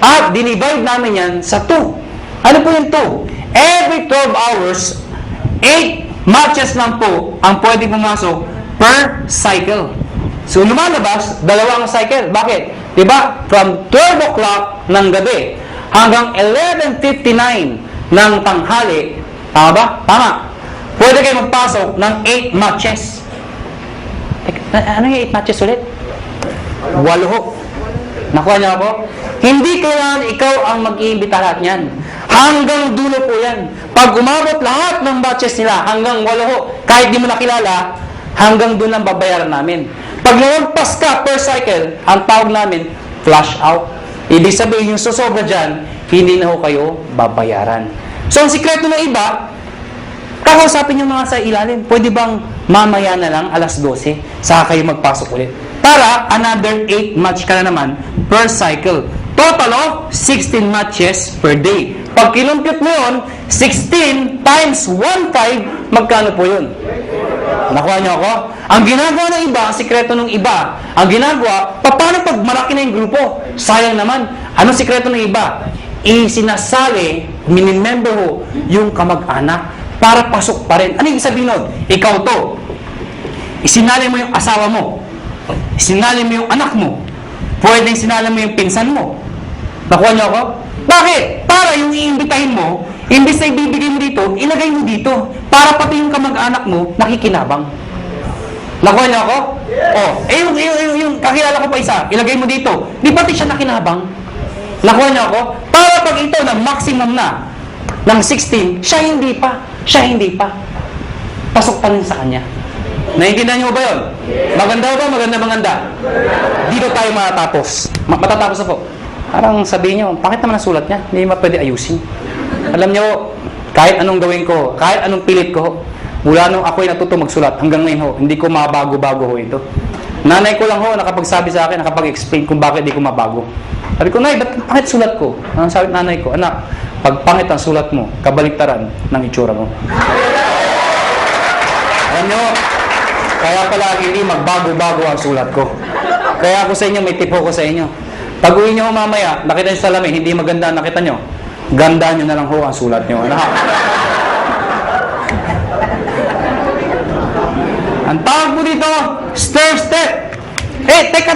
At dinivide namin yan sa 2. Ano po yung 2? Every 12 hours, 8 matches lang po ang pwede pumasok per cycle. So, lumalabas, dalawang cycle. Bakit? Diba? From 12 o'clock ng gabi hanggang 11:59 ng tanghali. Tama ba? Tama. Pwede kayo magpasok ng 8 matches. Ano yung 8 matches ulit? 8 ho. Nakuha niyo ako? Hindi kailangan ikaw ang mag-iimbita lahat niyan. Hanggang dulo po yan. Pag umabot lahat ng batches nila, hanggang 8 ho, kahit di mo nakilala, hanggang doon ang babayaran namin. Pag nalagpas ka per cycle, ang tawag namin, flush out. Ibig sabihin, yung susobra dyan, hindi na ho kayo babayaran. So, ang sikreto ng iba, kakausapin yung mga sa ilalim. Pwede bang mamaya na lang, alas 12, saka kayo magpasok ulit? Para another 8 match ka na naman per cycle. Total of 16 matches per day. Pag kinumpute mo yun, 16 times 1.5, magkano po yun? Nakuha niyo ako? Ang ginagawa ng iba, ang sikreto ng iba, ang ginagawa, paano pag malaki na yung grupo? Sayang naman. Anong sikreto ng iba? Isinasali, minimember ho, yung kamag-anak para pasok pa rin. Ano yung sabihin nun? Ikaw to. Isinali mo yung asawa mo. Isinali mo yung anak mo. Pwedeng sinali mo yung pinsan mo. Nakuha niyo ako? Bakit? Para yung iimbitahin mo, imbis na ibibigay mo dito, ilagay mo dito. Para pati yung kamag-anak mo, nakikinabang. Nakuha niyo ako? Oh, yung kakilala ko pa isa, ilagay mo dito. Di pati siya nakinabang? Nakuha niyo ako? Para pag ito na maximum na, ng 16, siya hindi pa. Siya hindi pa. Pasok pa rin sa kanya. Naiintindihan niyo ba yun? Maganda ba? Maganda. Dito tayo matatapos. Matatapos na po. Parang sabihin niyo, bakit naman nasulat niya? Hindi ma pwede ayusin. Alam niyo, kahit anong gawin ko, kahit anong pilit ko, mula nung ako'y natuto magsulat, hanggang ngayon ho, hindi ko mabago-bago ho ito. Nanay ko lang ho, nakapagsabi sa akin, nakapag-explain kung bakit hindi ko mabago. Sabi ko, Nay, ba't pangit sulat ko? Ang sabi nanay ko, anak, pag pangit ang sulat mo, kabaliktaran ng itsura mo. Alam niyo, kaya pala hindi magbago-bago ang sulat ko. Kaya ako sa inyo, may tip ko sa inyo. Pag uwi nyo mamaya, nakita nyo sa salamin, hindi maganda nakita nyo, ganda nyo na lang ho ang sulat nyo. Ano ha? Ang tawag po dito, stir step. Teka.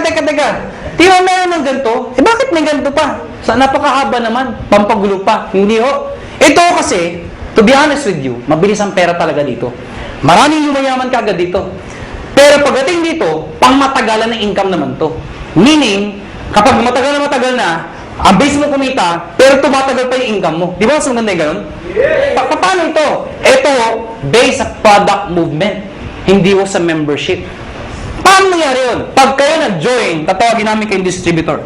Di ba meron ng ganito? Bakit may ganito pa? Sa napakahaba naman, pampagulo pa. Hindi ho. Ito kasi, to be honest with you, mabilis ang pera talaga dito. Maraming yumayaman ka agad dito. Pero pagdating dito, pangmatagalan ng income naman to. Meaning, kapag matagal na, ang base mo kumita, pero tumatagal pa yung income mo. Di ba mas maganda yung ganun? Paano ito? Ito, based sa product movement. Hindi ho sa membership. Paano nangyari yun? Pag kayo nag-join, tatawagin namin kayong distributor.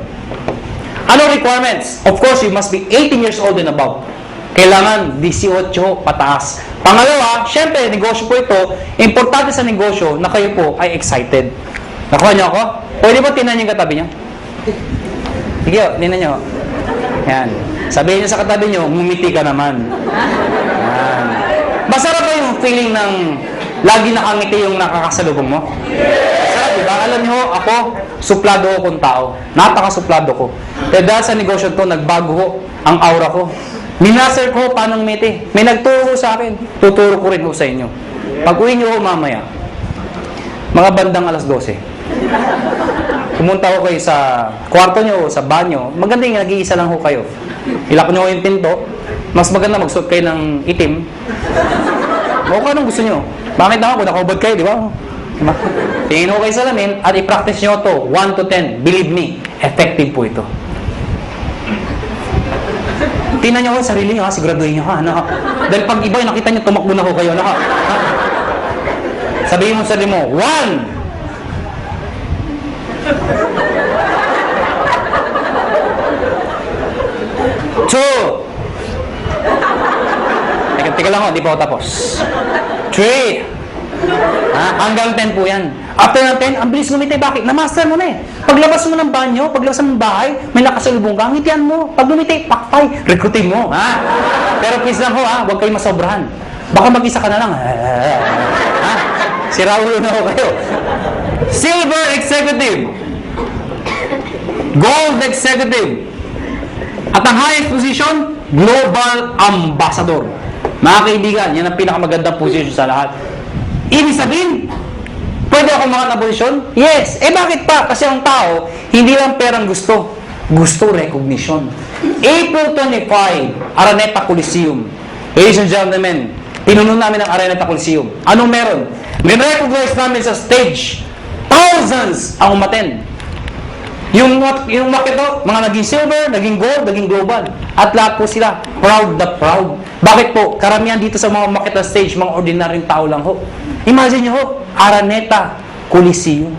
Ano requirements? Of course, you must be 18 years old and above. Kailangan 18 pataas. Pangalawa, syempre, negosyo po ito. Importante sa negosyo na kayo po ay excited. Nakuha niyo ako? Pwede ba tinan yung katabi niyo? Sige, tinan niyo. Yan. Sabihin niyo sa katabi niyo, ngumiti ka naman. Yan. Masarap ba yung feeling ng lagi nakangiti yung nakakasalubong mo? Masarap, diba? Alam niyo, ako, suplado ko kung tao. Napaka-suplado ko. Kaya dahil sa negosyo to, nagbago ko ang aura ko. Minaster ko paano ngumiti. May nagturo sa akin. Tuturo ko rin ko sa inyo. Pag uwi niyo ko mamaya, mga bandang alas 12, pumunta ko kayo sa kwarto nyo o sa banyo, maganda yung nag-iisa lang ho kayo. Ilak nyo yung pinto, mas maganda magsuot kayo ng itim. O kung anong gusto nyo. Bakit naman kung nakaubad kayo, di ba? Tingin ko kayo sa lamin at i-practice nyo to 1 to 10. Believe me, effective po ito. Tingnan nyo ko sa sarili nyo, ha? Siguraduhin nyo, ha? Ano, ha? Dahil pag iba, nakita nyo, tumakbo na ko kayo, ano, ha? Sabihin mo sa sarili mo, 1! Teka lang ho, di pa ako tapos. 3. Hanggang 10 po yan. After ng 10, ang bilis ngumiti. Bakit? Na-master mo na eh. Paglabas mo ng banyo, paglabas mo ng bahay, may nakasalubong ka, ngitian mo. Pag ngumiti, pakpay, recruiting mo. Ha? Pero please lang ho, ha? Huwag kayong masobrahan. Baka mag-isa ka na lang. Ha? Sira ulo na ho kayo. Silver Executive. Gold Executive. At ang highest position, Global Ambassador. Mga kaibigan, yan ang pinakamagandang position sa lahat. Ibig sabihin, pwede ako mga na posisyon? Yes. Bakit pa? Kasi ang tao, hindi lang perang gusto. Gusto recognition. April 25, Araneta Coliseum. Ladies and gentlemen, pinuno namin ang Araneta Coliseum. Anong meron? Recognize namin sa stage. Thousands ang umaten. Yung makito, mga naging silver, naging gold, naging global. At lahat po sila, proud na proud. Bakit po? Karamihan dito sa mga makita stage, mga ordinaryong tao lang ho. Imagine nyo ho, Araneta Coliseum.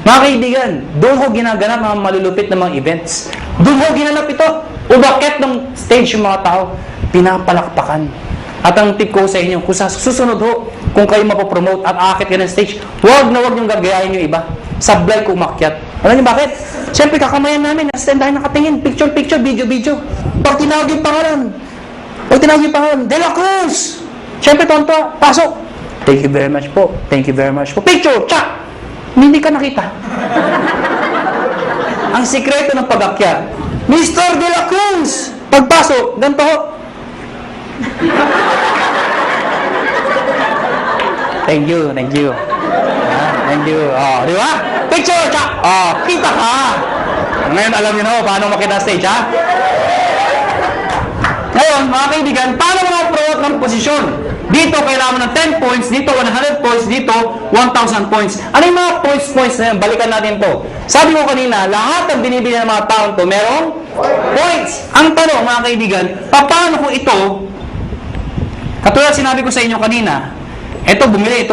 Mga kaibigan, doon ho ginaganap mga malulupit na mga events. Doon ho ginanap ito. Umakyat ng stage yung mga tao, pinapalakpakan. At ang tip ko sa inyo, kung sa susunod ho, kung kayo mapopromote at aakit ka ng stage, huwag niyong gagayahin yung iba. Sablay ko umakyat. Alam niyo bakit? Siyempre, kakamayan namin. Stand tayo nakatingin. Picture, video. Pag tinawag yung pangalan. De La Cruz! Siyempre, tonto. Pasok. Thank you very much po. Picture! Tsak! Hindi ka nakita. Ang sikreto ng pag-akyat, Mr. De La Cruz! Pagpasok, ganito ho. Thank you. Thank you. Di ba? Picture! Tsak! Kita ka! Ngayon, alam niyo na paano makita stage, ha? Ngayon, mga kaibigan, paano mga-promote ng posisyon? Dito, kailangan mo ng 10 points. Dito, 100 points. Dito, 1,000 points. Ano yung mga points na yan? Balikan natin to. Sabi ko kanina, lahat ng binibili ng mga taon to, merong points. Ang tanong, mga kaibigan, paano kung ito, katulad sinabi ko sa inyo kanina, ito bumili.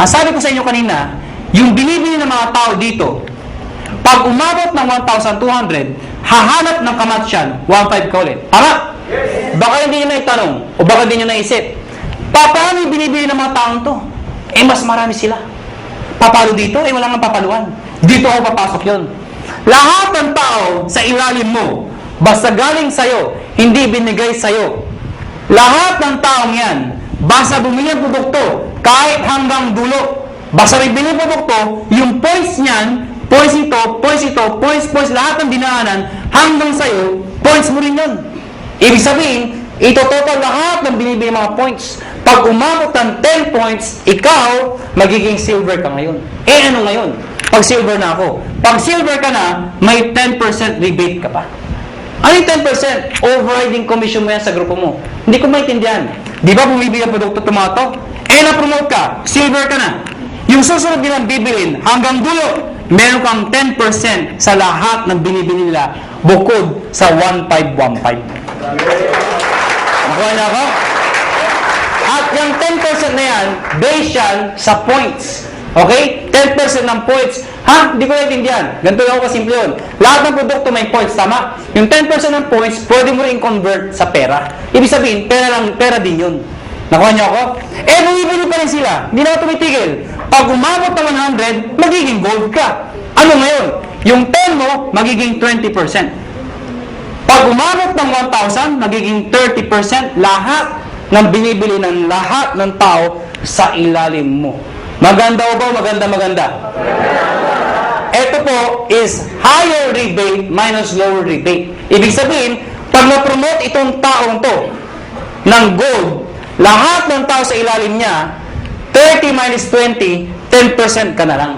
Ang sabi ko sa inyo kanina, yung binibili ng mga tao dito, pag umabot ng 1,200, hahanap ng kamatsyan, 1,500 ka ulit. Tama? Yes. Baka hindi nyo na itanong, o baka hindi nyo naisip, paano yung binibili ng mga taong to? Mas marami sila. Papalo dito? Wala nga papaluan. Dito ako papasok yun. Lahat ng tao sa ilalim mo, basta galing sa'yo, hindi binigay sa'yo. Lahat ng taong yan, basta bumili ang produkto, kahit hanggang dulo, basta may bili produkto, yung points niyan, points ito, lahat ng dinaanan, hanggang sa'yo, points mo rin yun. Ibig sabihin, ito total lahat ng binibili mga points. Pag umabot ng 10 points, ikaw, magiging silver ka ngayon. Ano ngayon? Pag silver na ako. Pag silver ka na, may 10% rebate ka pa. Ano yung 10%? Overriding commission mo yan sa grupo mo. Hindi ko maintindihan. Di ba bumibili ang produkto tomato? Na-promote ka, silver ka na. Yung susunod nilang bibilin, hanggang dulo, meron kang 10% sa lahat ng binibili nila bukod sa 1,515. Nakuha na ako? At yung 10% na yan, based yan sa points. Okay? 10% ng points. Hindi ko naintindihan. Ganito lang ako kasimple yun. Lahat ng produkto may points, tama? Yung 10% ng points, pwede mo rin convert sa pera. Ibig sabihin, pera din yun. Nakuha niyo ako? Bumibili pa rin sila. Hindi na ako tumitigil. Pag umabot ng 100, magiging gold ka. Ano ngayon? Yung 10 mo, magiging 20%. Pag umabot ng 1,000, magiging 30% lahat ng binibili ng lahat ng tao sa ilalim mo. Maganda o ba? Maganda. Ito po is higher rebate minus lower rebate. Ibig sabihin, pag na-promote itong taong to ng gold, lahat ng tao sa ilalim niya, 30 minus 20, 10% ka na lang.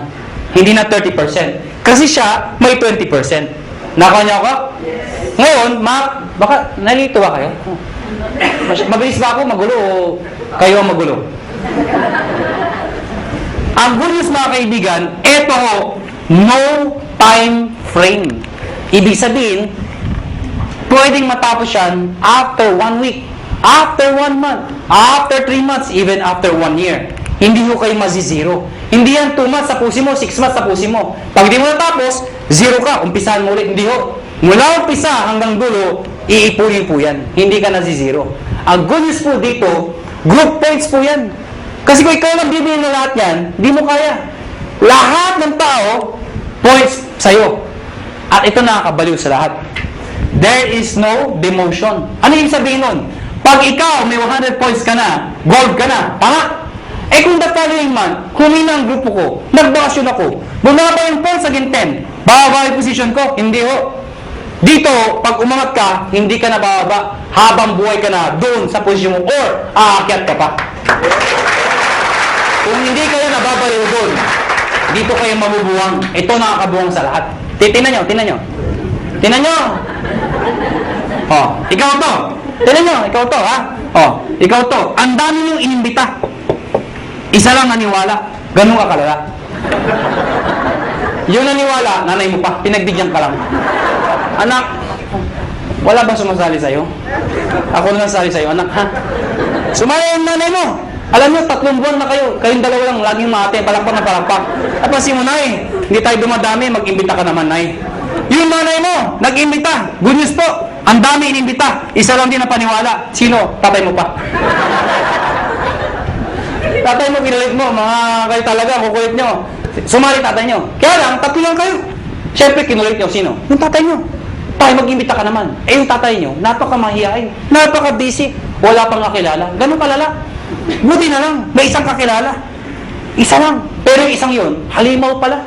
Hindi na 30%. Kasi siya, may 20%. Nakuha niyo ako? Yes. Ngayon, baka nalito ba kayo? Mabilis ba ako magulo o kayo ang magulo? Ang good news, mga kaibigan, ito ho, no time frame. Ibig sabihin, pwedeng matapos yan after 1 week, after 1 month, after 3 months, even after 1 year. Hindi ho kayo mazizero. Hindi yan 2 months tapusin mo, 6 months tapusin mo. Pag di mo natapos, 0 ka, umpisahan mo ulit. Hindi ho. Mula umpisa hanggang dulo, iipunin po yan. Hindi ka nazizero. Ang good news po dito, group points po yan. Kasi kung ikaw lang bibili na lahat yan, hindi mo kaya. Lahat ng tao, points sa'yo. At ito nakakabaliw sa lahat. There is no demotion. Ano yung sabihin nun? Pag ikaw may 100 points ka na, gold ka na, tama? Kung the following month, humina ang grupo ko, nagbakasyon ako, bumaba yung points again 10, bababa yung position ko, hindi ho. Dito, pag umangat ka, hindi ka nabababa. Habang buhay ka na doon sa posisyon mo or aakyat ka pa. Kung hindi kayo nababaliw doon, dito kayo mabubuwang. Ito nakakabuwang sa lahat. Tingnan nyo, tingnan nyo. Tingnan nyo. Oh, ikaw to. Tingnan nyo, ikaw to, ha? Oh, ikaw to. Ang dami nyo inimbita. Isa lang naniwala. Ganun ka kalala. Yung naniwala, nanay mo pa, pinagbigyan ka lang. Anak, wala bang sumasali sa'yo? Ako na sasali sa'yo, anak, ha? Sumaya yung nanay mo. Alam nyo, 3 buwan na kayo. Kayong dalawa lang, laging mate, palakpak na palakpak. Napansin mo, nay, hindi tayo dumadami, mag-imbita ka naman, nay. Yung nanay mo, nag-imbita. Good news po, ang dami inimbita. Isa lang din na paniwala. Sino? Tatay mo pa. Tatay mo, kinulit mo, mga kayo talaga, kukulit nyo. Sumali tatay nyo. Kaya lang, 3 lang kayo. Siyempre, kinulit nyo, sino? Yung tatay nyo. Tayo, mag-imbita ka naman. Eh, yung tatay nyo, napaka-mahihain, napaka-busy, wala pang kakilala. Ganun kalala. Buti na lang, may isang kakilala. Isa lang. Pero yung isang yun, halimaw pala.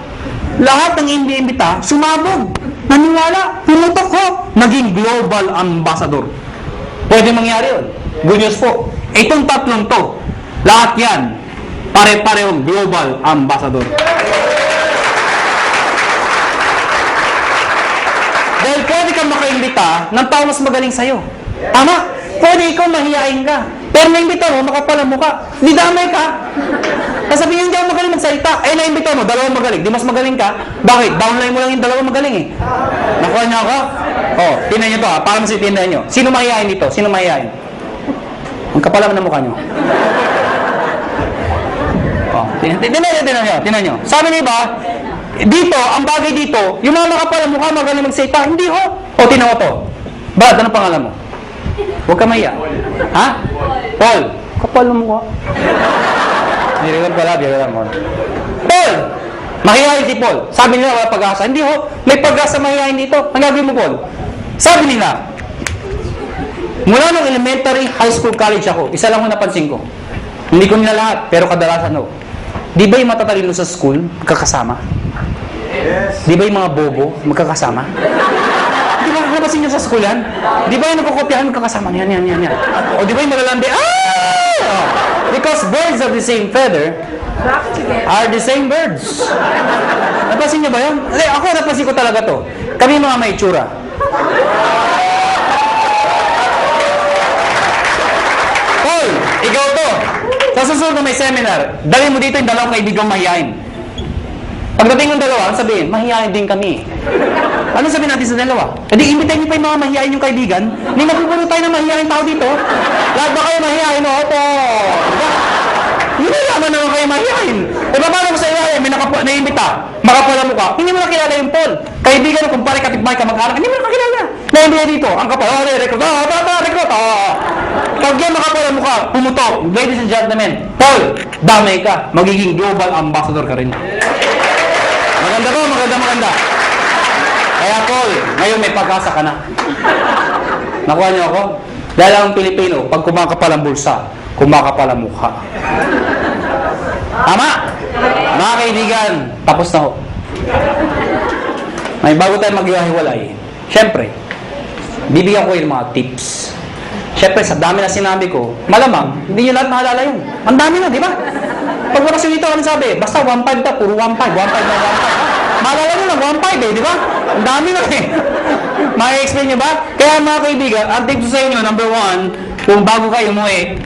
Lahat ng imbita, sumabog. Naniwala, pumutok ko. Naging global ambassador. Pwede mangyari yun. Good news po. Itong 3 to, lahat yan, pare-parehong global ambassador. Dahil pwede kang makaimbita ng tao mas magaling sa'yo. Tama? Pwede ikaw mahihain ka. Pero naimbita mo, makapal ang mukha. Di damay ka. Kasabihin hindi ako magaling magsalita. Eh, naimbita mo, 2 magaling. Di mas magaling ka. Bakit? Downline mo lang yung 2 magaling eh. Nakuha niyo ako? Oh, tinan niyo to ha. Para masitinan niyo. Sino mahihain dito? Sino mahihain? Ang kapal naman ng mukha niyo. Oh, tinan niyo. Sabi niyo ba, dito, ang bagay dito, yung mga makapal ang mukha, magaling magsalita. Hindi ho. O, tinan mo to. Brad, anong pangalan mo? Huwag ka maya. Ha? Paul. Kapal mo ko. Hindi pala, Paul! Mahihayin si Paul. Sabi nila wala pag-asa. Hindi ho, may pag-asa mahihayin dito. Ang gagawin mo, Paul? Sabi nila, mula nung elementary, high school, college ako, isa lang ho napansin ko. Hindi ko nila lahat, pero kadalasan ho. Di ba yung matatalino sa school, magkakasama? Yes. Di ba yung mga bobo, magkakasama? Di ba, napansin nyo sa school yan? Di ba yung nagkukopyahan, magkakasama? Yan. O di ba yung malalandi? Because birds of the same feather are the same birds. Napansin nyo ba yun? Ako napansin ko talaga to. Kami mga may itsura. Paul, ikaw to. Sa susunod na may seminar, dali mo dito yung 2 kaibigang mahihain. Pagdating ng 2, sabihin, mahihain din kami. Ano sabihin natin sa 2? E di, imbitahin niyo pa yung mga mahihain yung kaibigan. Hindi napupuno tayo ng mahihain tao dito. Lahat ba kayo mahihain? Opo. Diba? Hindi naman naman kayo mahihain. E ba paano ko sa iwain? May naimbita. Makapala mo ka. Hindi mo nakilala yung Paul. Kaibigan mo, kumpare, kapitbahay ka, mag-anak. Hindi mo nakilala. Naimbita dito. Ang kapal. Recruit. Recruit. Pag yan makapala mo ka, pumutok. Ladies and gentlemen, Paul, damay ka. Magiging global ambassador ka rin. Maganda ko, maganda. Kaya Paul, ngayon may pag-asa ka na. Nakuha niyo ako? Dahil ang Pilipino, pag kumakapal ang bulsa, kumakapal ang mukha. Tama? Mga kaibigan, tapos na ho. May bago tayo maghiwalay. Siyempre, bibigyan ko yung mga tips. Siyempre, sa dami na sinabi ko, malamang, hindi nyo lahat mahalala yun. Ang dami na, di ba? Pag wakas dito, ano sabi? Basta 1.5 ta, puro 1.5 na 1.5. Maalala nyo lang, 1.5 eh, di ba? Ang dami na eh. Maki-explain nyo ba? Kaya mga kaibigan, ang tips sa inyo, number 1, kung bago kayo mo eh.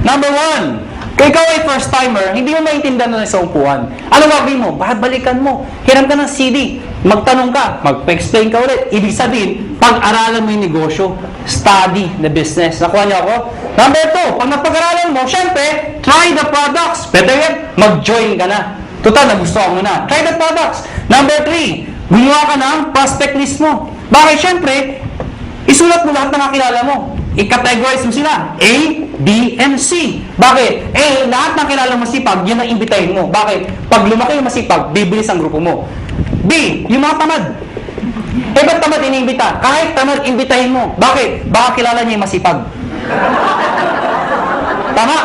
Number 1, kung ikaw ay first timer, hindi mo maintindihan na sa upuan. Ano gagawin mo? Balikan mo. Hiram ka ng CD. Magtanong ka. Mag-explain ka ulit. Ibig sabihin, pag-aralan mo yung negosyo. Study the business. Nakuha niyo ako? Number 2, pag napag-aralan mo, syempre, try the products. Better yet, mag-join ka na. Total, nagustuhan mo na. Try the products. Number 3, gumawa ka ng prospect list mo. Bakit? Syempre, isulat mo lahat ng kakilala mo. I-categorize mo sila. A, B, and C. Bakit? A, lahat ng kilala masipag, yun ang imbitahin mo. Bakit? Pag lumaki yung masipag, bibilis ang grupo mo. B, yung mga tamad. Eh, ba't tamad iniimbita? Kahit tamad, imbitahin mo. Bakit? Baka kilala niya yung masipag. Tama?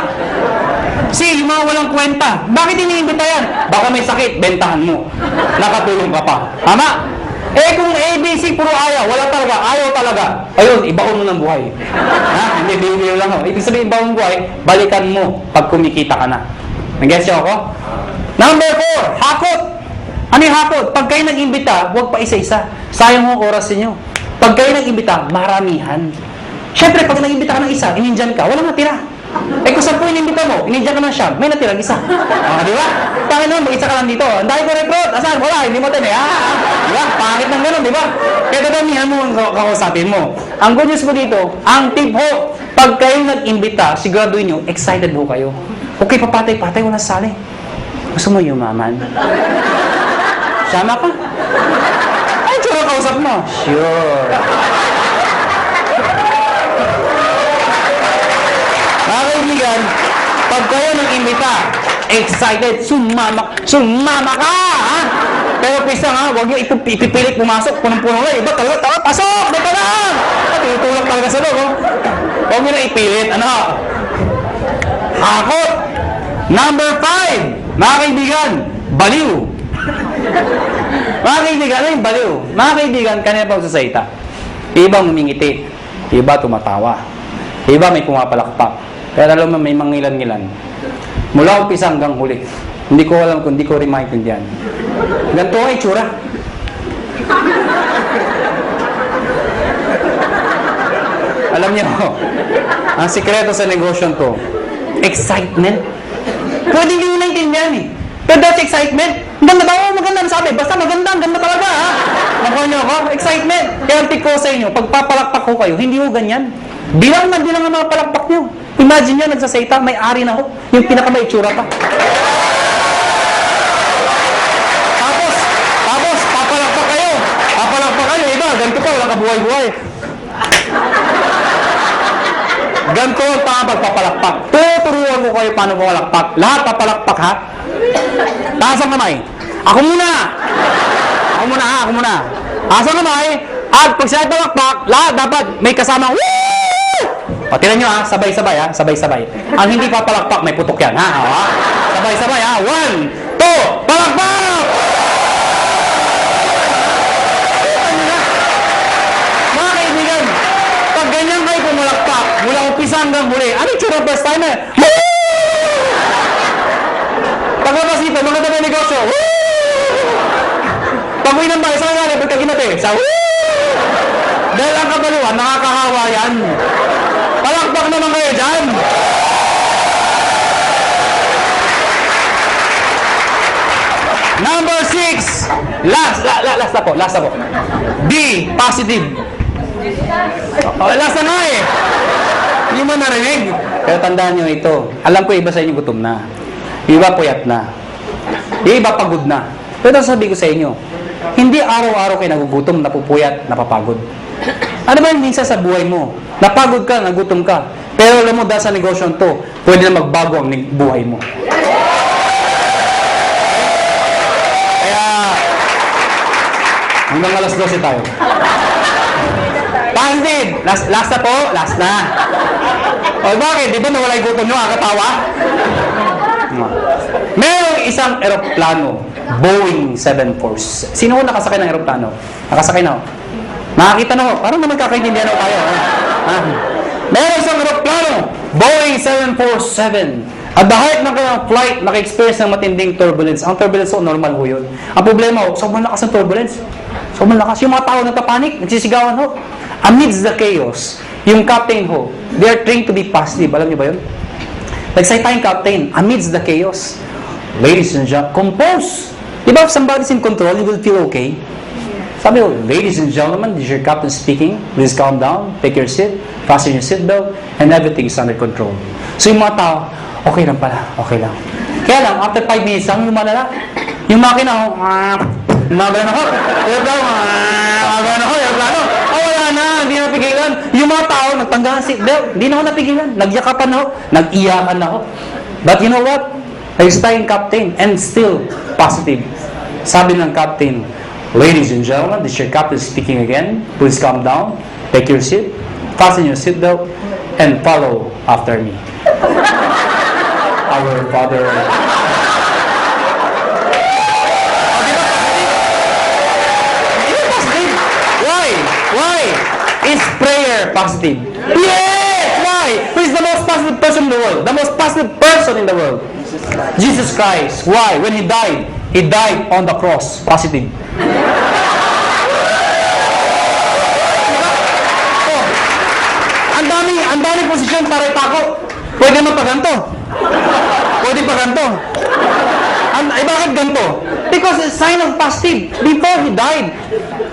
C, yung mga walang kwenta. Bakit iniimbita yan? Baka may sakit, bentahan mo. Nakatulong ka pa. Tama? Eh kung ABC puro ayaw, wala talaga, ayaw talaga. Ayun, ibaon mo ng buhay. Ha? Hindi, bibiro lang ako. Ibig sabihin, ibaon ng buhay, balikan mo pag kumikita ka na. Nag-guess niyo ako? Number 4, hakot. Ano yung hakot? Pag kayo nag-imbita, huwag pa isa-isa. Sayang mo oras ninyo. Pag kayo nag-imbita, maramihan. Siyempre, pag nag-imbita ka ng isa, inindyan ka, walang natira. Eh kung 10 inimbita mo, inindyan ka ng siyam, may natirang isa. Di ba? Pangit naman, mag-isa ka lang dito. Ang dahil ko recruit, asan? Wala, hindi mo din eh. Di ba? Pangit ng gano'n, di ba? Kaya dadamihan mo ang kakausapin mo. Ang good news mo dito, ang tip ho, pag kayo nag-imbita, siguraduhin nyo, excited ho kayo. Okay, papatay-patay, wala sali. Gusto mo yumaman? Sama ka? Ay, tsura kausap mo. Sure. Mga kaibigan, pag kayo nag-imbita, excited, sumama ka, ha? Pero please lang, ha? Huwag nyo ipipilit pumasok, punong-puno lang. Iba talaga, pasok! May pa lang! Tinutulak talaga sa loob, oh. Huwag nyo na ipilit, ano? Hakot! Number 5, mga kaibigan, baliw. Mga kaibigan, ano yung baliw? Mga kaibigan, kanina pa sasalita. Iba ngumingiti, iba tumatawa, iba may pumapalakpak. Pero alam mo, may mangilan-ngilan. Mula umpisa hanggang huli. Hindi ko alam kung hindi ko rin maintindihan. Ganito ang itsura. Alam niyo, ang sikreto sa negosyo to, excitement. Pwede hindi nyo naintindihan eh. Pero that's excitement. Ganda ba? Maganda ang sabi. Basta maganda, ganda talaga ha. Nakuha niyo ako? Excitement. Kaya ang tip ko sa inyo, pag papalakpak ko kayo, hindi ko ganyan. Bilang ang mga palakpak niyo. Imagine nyo, nagsasayta, may ari na ho. Yung pinakamaitsura pa. Tapos, papalakpak kayo. Papalakpak kayo. Iba, ganito pa, walang kabuhay-buhay. Ganito ang pagpapalakpak. Tuturuan ko kayo paano papalakpak. Lahat papalakpak, ha? Taas ang kamay. Ako muna, ha? Ako muna. Taas ang kamay. At pag sila palakpak, lahat dapat may kasamang woo! O, tinan nyo ha, sabay-sabay ha, sabay-sabay. Ang hindi papalakpak, may putok yan ha. Sabay-sabay ha, 1, 2, palakpak! Mga kaibigan, pag ganyan kayo pumalakpak, mula umpisa hanggang huli, ano yung tsura first time eh? Paglabas dito, mga tabi negosyo, pag-uwi ng bahay, saan nga, pagkaginate, sa dahil ang kabaluan, nakakahawa yan. Palakpak naman kayo dyan. Number 6. Last na po. B, positive. Last na nga eh. Hindi mo narinig. Pero tandaan nyo ito. Alam ko iba sa inyo gutom na. Iba puyat na. Iba pagod na. Pero sabi ko sa inyo, hindi araw-araw kayo nagugutom, napupuyat, napapagod. Ano ba yung minsan sa buhay mo? Napagod ka, nagutom ka. Pero alam mo, dahil sa negosyo to, pwede na magbago ang buhay mo. Kaya, hanggang alas 12 tayo. Positive! Last na po? Last na. O bakit? Di ba nawala yung gutom nyo? Katawa? Merong isang eroplano, Boeing 747. Sino ko nakasakay ng eroplano? Nakasakay na ako. Nakakita na ako. Parang naman kakaintindihan ako tayo. Meron isang eroplano, Boeing 747. At the height ng kanyang flight, naka-experience ng matinding turbulence. Ang turbulence, normal ho yun. Ang problema, sobrang lakas ng turbulence. Sobrang lakas. Yung mga tao nagpapanik, nagsisigawan ho. Amidst the chaos, yung captain ho, they are trained to be positive. Alam niyo ba yun? Nagsayta yung captain, amidst the chaos. Ladies and gentlemen, compose. Diba if somebody's in control, you will feel okay? Sabi ko, ladies and gentlemen, this is your captain speaking. Please calm down, take your seat, fasten your seatbelt, and everything is under control. So yung mga tao, okay lang pala, okay lang. Kaya lang, after 5 minutes lang, yung malala, yung makina, gumagano ako, wala na, hindi na napigilan. Yung mga tao, nagtanggahan seatbelt, hindi na ako napigilan. Nagyakapan ako, nag-iyakan ako. But you know what? Ayos tayong captain, and still positive. Sabi ng captain, ladies and gentlemen, this is your captain speaking again. Please calm down, take your seat, fasten your seatbelt, and follow after me. Our Father. Is prayer positive? Yes! Why? Who is the most positive person in the world? The most positive person in the world? Jesus Christ. Why? When He died on the cross. Positive. Oh, ang daming posisyon para itako. Pwede mo pa ganito. Pwede pa ganito. Bakit ganito? Because it's a sign of positive. Before He died,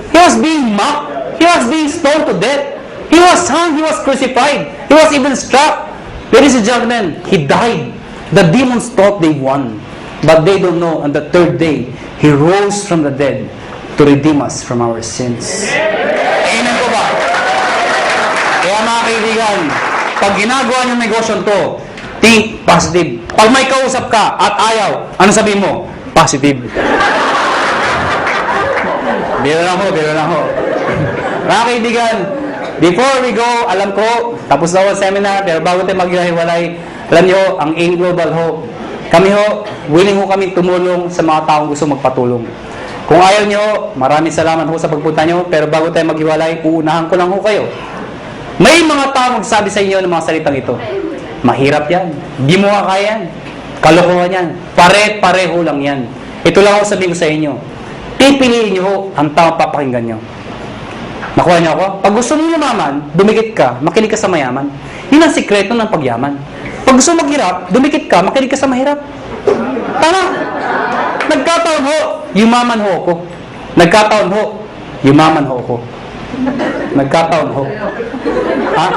He was being mocked. He was being stoned to death. He was hung. He was crucified. He was even struck. Ladies and gentlemen, He died. The demons thought they won. But they don't know. On the third day, He rose from the dead to redeem us from our sins. Amen po ba? Kaya mga kaibigan, pag ginagawa niyong negosyo to, think positive. Pag may kausap ka at ayaw, ano sabihin mo? Positive. Biro lang ho. Mga kaibigan, before we go, alam ko, tapos na ang seminar, pero bago tayo maghiwalay, alam niyo, ang AIM Global ho, kami ho, willing ho kami tumulong sa mga taong gusto magpatulong. Kung ayaw niyo, maraming salamat ho sa pagpunta niyo, pero bago tayo maghiwalay, uunahan ko lang ho kayo. May mga taong magsabi sa inyo ng mga salitang ito. Mahirap yan. Di mo kaya yan. Kalokohan yan. Pare-pareho lang yan. Ito lang ako sabihin ko sa inyo. Pipiliin niyo ho ang taong papakinggan niyo. Nakuha niyo ako? Pag gusto mo yumaman, dumikit ka, makinig ka sa mayaman. Yun ang sikreto ng pagyaman. Pag gusto mo maghirap, dumikit ka, makinig ka sa mahirap. Tama. Nagkataon ho, yumaman ho ako. Nagkataon ho, yumaman ho ako. Nagkataon ho. Ha?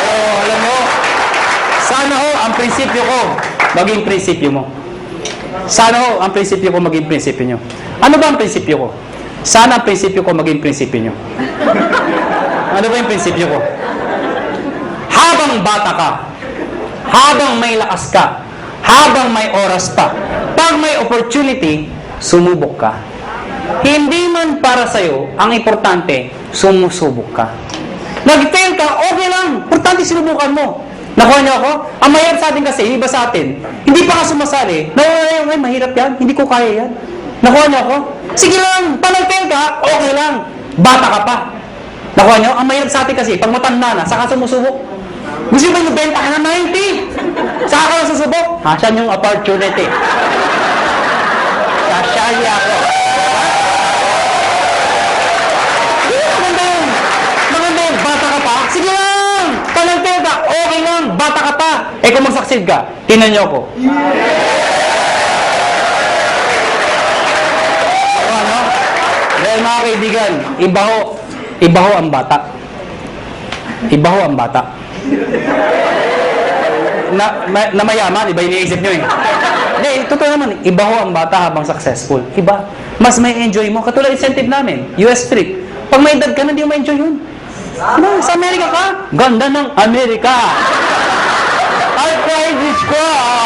Oh, alam mo, sana ho, ang prinsipyo ko, maging prinsipyo mo. Sana ho, ang prinsipyo ko maging prinsipyo nyo. Ano ba ang prinsipyo ko? Sana ang prinsipyo ko maging prinsipyo nyo. Ano ba yung prinsipyo ko? Habang bata ka, habang may lakas ka, habang may oras pa, pag may opportunity, sumubok ka. Hindi man para sa'yo, ang importante, sumusubok ka. Nag-fail ka, okay lang. Importante sinubukan mo. Nakuha niyo ako? Ang mahirap sa atin kasi, iba sa atin, hindi pa ka sumasali. Ay, mahirap yan. Hindi ko kaya yan. Nakuha niyo ako? Sige lang. Pag nag-fail ka, okay lang. Bata ka pa. Nakuha niyo? Ang mahirap sa atin kasi, pag matanda na, saka sumusubok. Gusto mo magbenta ka na 90. Saka ka na susubok. Saan yung opportunity? Sasali ako. Maganda yun. Bata ka pa? Sige lang. Pag nag-fail ka, okay lang. Bata ka pa. Eh kung mag-succeed ka, tinan niyo ako. Ano? Dahil mga kaibigan, iba ho ang bata. Iba ho ang bata. Na mayaman, iba iniisip nyo eh. Hindi, totoo naman, iba ho ang bata habang successful. Iba. Mas may enjoy mo. Katulad incentive namin, US trip. Pag may edad ka na, di mo ma-enjoy yun. Diba? Sa Amerika ka? Ganda ng Amerika. I cried this cry.